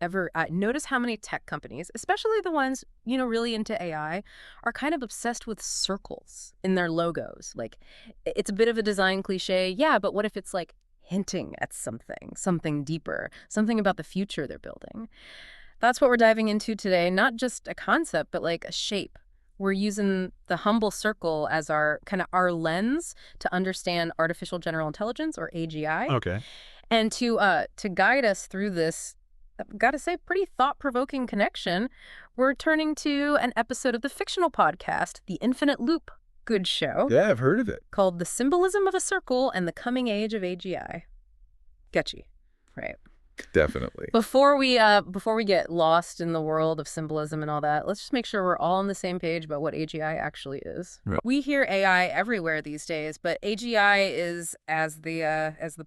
ever notice how many tech companies, especially the ones, really into AI, are kind of obsessed with circles in their logos? Like, it's a bit of a design cliche, yeah, but what if it's like hinting at something deeper, something about the future they're building? That's what we're diving into today, not just a concept, but like a shape. We're using the humble circle as our kind of our lens to understand artificial general intelligence, or AGI. Okay. And to guide us through this, I've got to say, pretty thought-provoking connection, we're turning to an episode of the fictional podcast, The Infinite Loop. Good show. Yeah, I've heard of it. Called The Symbolism of a Circle and the Coming Age of AGI. Getchy, right? Definitely. Before we get lost in the world of symbolism and all that, let's just make sure we're all on the same page about what AGI actually is. Right. We hear AI everywhere these days, but AGI is, as the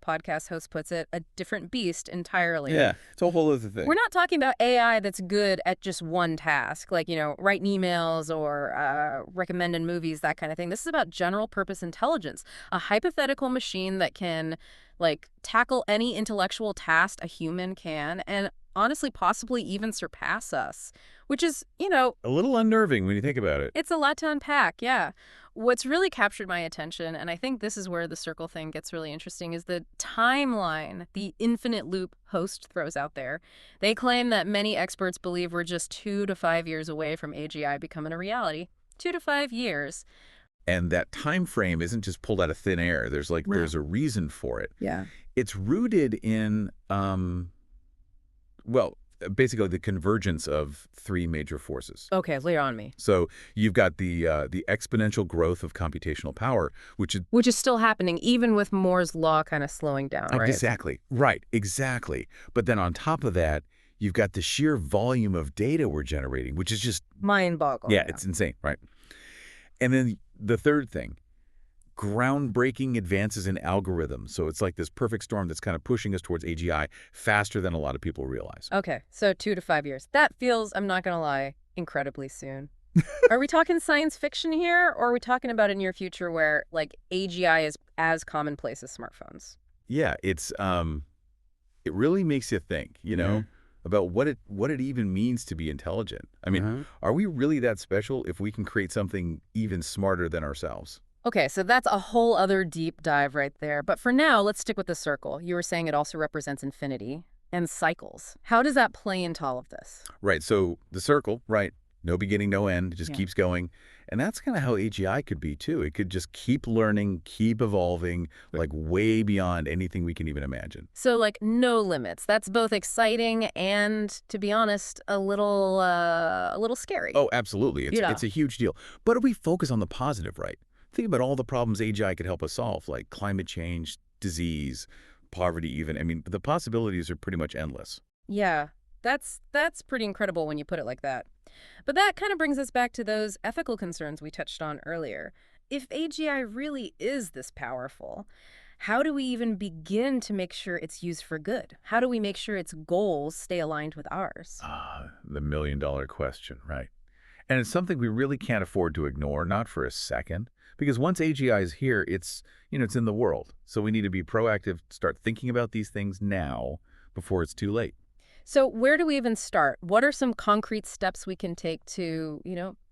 podcast host puts it, a different beast entirely. Yeah, it's a whole other thing. We're not talking about AI that's good at just one task, like, writing emails or recommending movies, that kind of thing. This is about general purpose intelligence, a hypothetical machine that can, like, tackle any intellectual task a human can, and honestly, possibly even surpass us, which is, A little unnerving when you think about it. it's a lot to unpack, yeah. What's really captured my attention, and I think this is where the circle thing gets really interesting, is the timeline the infinite loop host throws out there. They claim that many experts believe we're just 2 to 5 years away from AGI becoming a reality. 2 to 5 years. And that time frame isn't just pulled out of thin air. There's a reason for it. Yeah. It's rooted in well, basically the convergence of three major forces. Okay, lay it on me. So you've got the exponential growth of computational power, which is Which is still happening, even with Moore's law kind of slowing down, right? exactly right, exactly. But then on top of that, you've got the sheer volume of data we're generating, which is just Mind-boggling. yeah, it's insane, right? And then the third thing, groundbreaking advances in algorithms. So it's like this perfect storm that's kind of pushing us towards AGI faster than a lot of people realize. Okay, so 2 to 5 years. That feels, I'm not going to lie, incredibly soon. Are we talking science fiction here, or are we talking about a near future where, like, AGI is as commonplace as smartphones? Yeah, it really makes you think, about what it even means to be intelligent. I mean, are we really that special if we can create something even smarter than ourselves? Okay, so that's a whole other deep dive right there. But for now, let's stick with the circle. You were saying it also represents infinity and cycles. How does that play into all of this? Right, so the circle, right, no beginning, no end, it just Yeah. keeps going. And that's kind of how AGI could be, too. It could just keep learning, keep evolving, like way beyond anything we can even imagine. So, like, no limits. That's both exciting and, to be honest, a little scary. Oh, absolutely. Yeah. It's a huge deal. But if we focus on the positive, right, think about all the problems AGI could help us solve, like climate change, disease, poverty even. I mean, the possibilities are pretty much endless. Yeah, that's pretty incredible when you put it like that. But that kind of brings us back to those ethical concerns we touched on earlier. If AGI really is this powerful, how do we even begin to make sure it's used for good? How do we make sure its goals stay aligned with ours? Ah, the million-dollar question, right? And it's something we really can't afford to ignore, not for a second. Because once AGI is here, it's in the world. So we need to be proactive, start thinking about these things now before it's too late. So where do we even start? What are some concrete steps we can take to,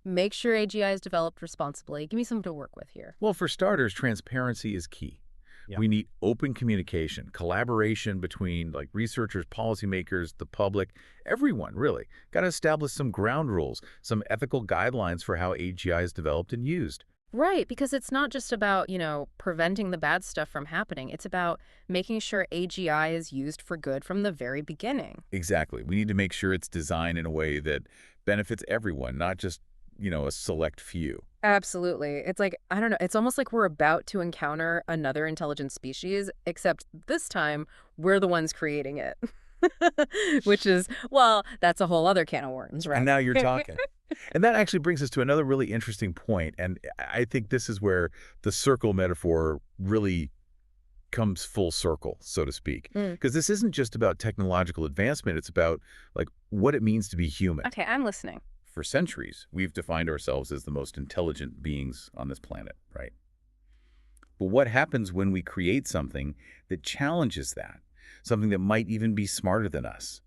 make sure AGI is developed responsibly? Give me something to work with here. Well, for starters, transparency is key. Yeah. We need open communication, collaboration between like researchers, policymakers, the public, everyone really. Got to establish some ground rules, some ethical guidelines for how AGI is developed and used. Right, because it's not just about, preventing the bad stuff from happening. It's about making sure AGI is used for good from the very beginning. Exactly. We need to make sure it's designed in a way that benefits everyone, not just, a select few. Absolutely. It's like, I don't know, it's almost like we're about to encounter another intelligent species, except this time we're the ones creating it. Which is, well, that's a whole other can of worms, right? And now you're talking. And that actually brings us to another really interesting point. And I think this is where the circle metaphor really comes full circle, so to speak. Because this isn't just about technological advancement. It's about like what it means to be human. Okay, I'm listening. For centuries, we've defined ourselves as the most intelligent beings on this planet, right? But what happens when we create something that challenges that? Something that might even be smarter than us?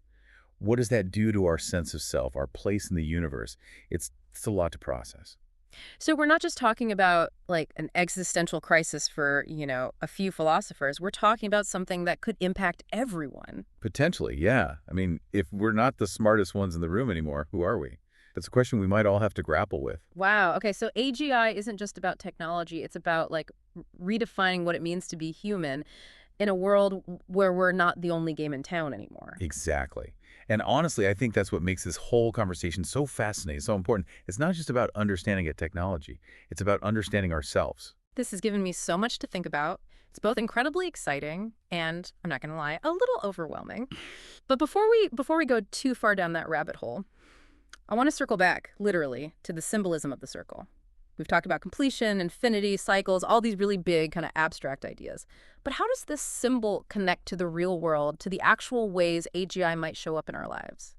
What does that do to our sense of self, our place in the universe? It's a lot to process. So we're not just talking about like an existential crisis for, a few philosophers. We're talking about something that could impact everyone. Potentially, yeah. I mean, if we're not the smartest ones in the room anymore, who are we? It's a question we might all have to grapple with. Wow. Okay, so AGI isn't just about technology. It's about like redefining what it means to be human in a world where we're not the only game in town anymore. Exactly. And honestly, I think that's what makes this whole conversation so fascinating, so important. It's not just about understanding a technology. It's about understanding ourselves. This has given me so much to think about. It's both incredibly exciting and, I'm not going to lie, a little overwhelming. But before we go too far down that rabbit hole, I want to circle back, literally, to the symbolism of the circle. We've talked about completion, infinity, cycles, all these really big kind of abstract ideas. But how does this symbol connect to the real world, to the actual ways AGI might show up in our lives?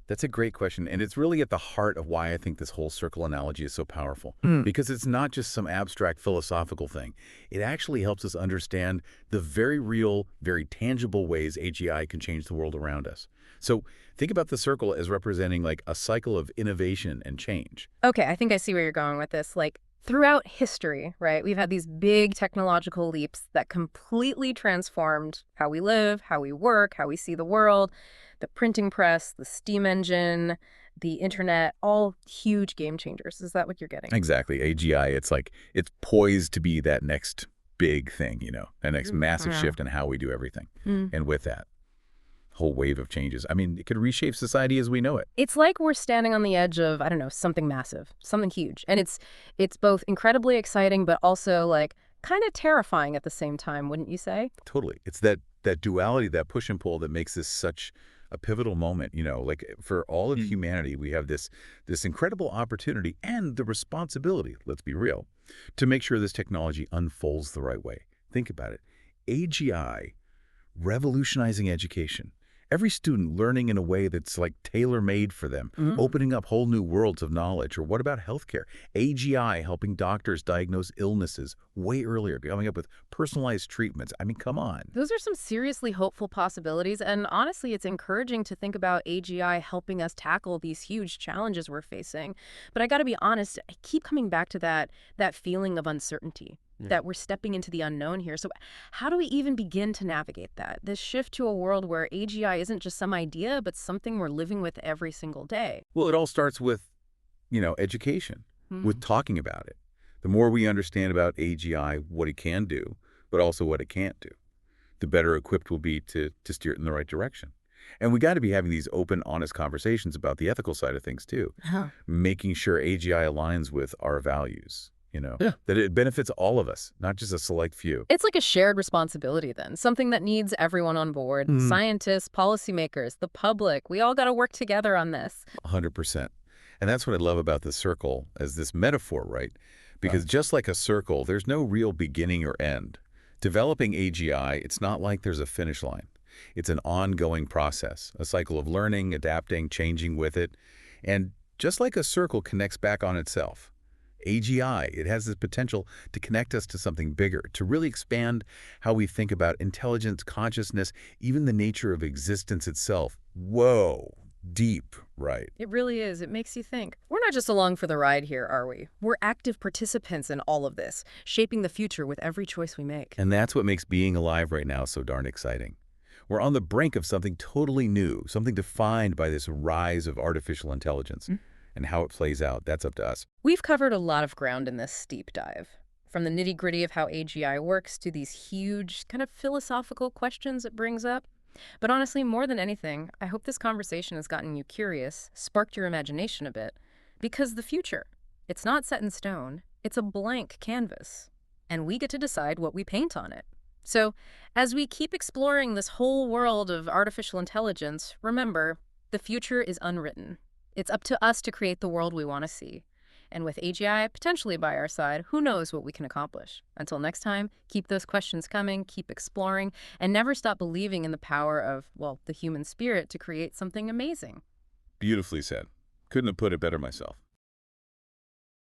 That's a great question, and it's really at the heart of why I think this whole circle analogy is so powerful. Because it's not just some abstract philosophical thing. It actually helps us understand the very real, very tangible ways AGI can change the world around us. So think about the circle as representing like a cycle of innovation and change. Okay, I think I see where you're going with this. Like, throughout history, right, we've had these big technological leaps that completely transformed how we live, how we work, how we see the world. The printing press, the steam engine, the internet, all huge game changers. Is that what you're getting? Exactly. AGI, it's like it's poised to be that next big thing, that next massive Yeah. shift in how we do everything. Mm. And with that whole wave of changes, I mean, it could reshape society as we know it. It's like we're standing on the edge of, I don't know, something massive, something huge. And it's both incredibly exciting, but also like kind of terrifying at the same time, wouldn't you say? Totally. It's that duality, that push and pull that makes this such a pivotal moment, like for all of humanity, we have this incredible opportunity and the responsibility, let's be real, to make sure this technology unfolds the right way. Think about it. AGI revolutionizing education. Every student learning in a way that's like tailor-made for them, opening up whole new worlds of knowledge. Or what about healthcare? AGI helping doctors diagnose illnesses way earlier, coming up with personalized treatments. I mean, come on. Those are some seriously hopeful possibilities, and honestly, it's encouraging to think about AGI helping us tackle these huge challenges we're facing. But I gotta be honest, I keep coming back to that feeling of uncertainty, that we're stepping into the unknown here. So how do we even begin to navigate that? This shift to a world where AGI isn't just some idea, but something we're living with every single day. Well, it all starts with, education, with talking about it. The more we understand about AGI, what it can do, but also what it can't do, the better equipped we'll be to steer it in the right direction. And we got to be having these open, honest conversations about the ethical side of things, too. Making sure AGI aligns with our values, that it benefits all of us, not just a select few. It's like a shared responsibility then, something that needs everyone on board. Scientists, policymakers, the public, we all got to work together on this. 100%. And that's what I love about the circle as this metaphor, right? Because just like a circle, there's no real beginning or end. Developing AGI, it's not like there's a finish line. It's an ongoing process, a cycle of learning, adapting, changing with it. And just like a circle connects back on itself, AGI, it has this potential to connect us to something bigger, to really expand how we think about intelligence, consciousness, even the nature of existence itself. Whoa, deep, right? It really is. It makes you think. We're not just along for the ride here, are we? We're active participants in all of this, shaping the future with every choice we make. And that's what makes being alive right now so darn exciting. We're on the brink of something totally new, something defined by this rise of artificial intelligence. And how it plays out, that's up to us. We've covered a lot of ground in this steep dive, from the nitty-gritty of how AGI works to these huge kind of philosophical questions it brings up. But honestly, more than anything, I hope this conversation has gotten you curious, sparked your imagination a bit, because the future, it's not set in stone, it's a blank canvas, and we get to decide what we paint on it. So, as we keep exploring this whole world of artificial intelligence, remember, the future is unwritten. It's up to us to create the world we want to see. And with AGI potentially by our side, who knows what we can accomplish? Until next time, keep those questions coming, keep exploring, and never stop believing in the power of, well, the human spirit to create something amazing. Beautifully said. Couldn't have put it better myself.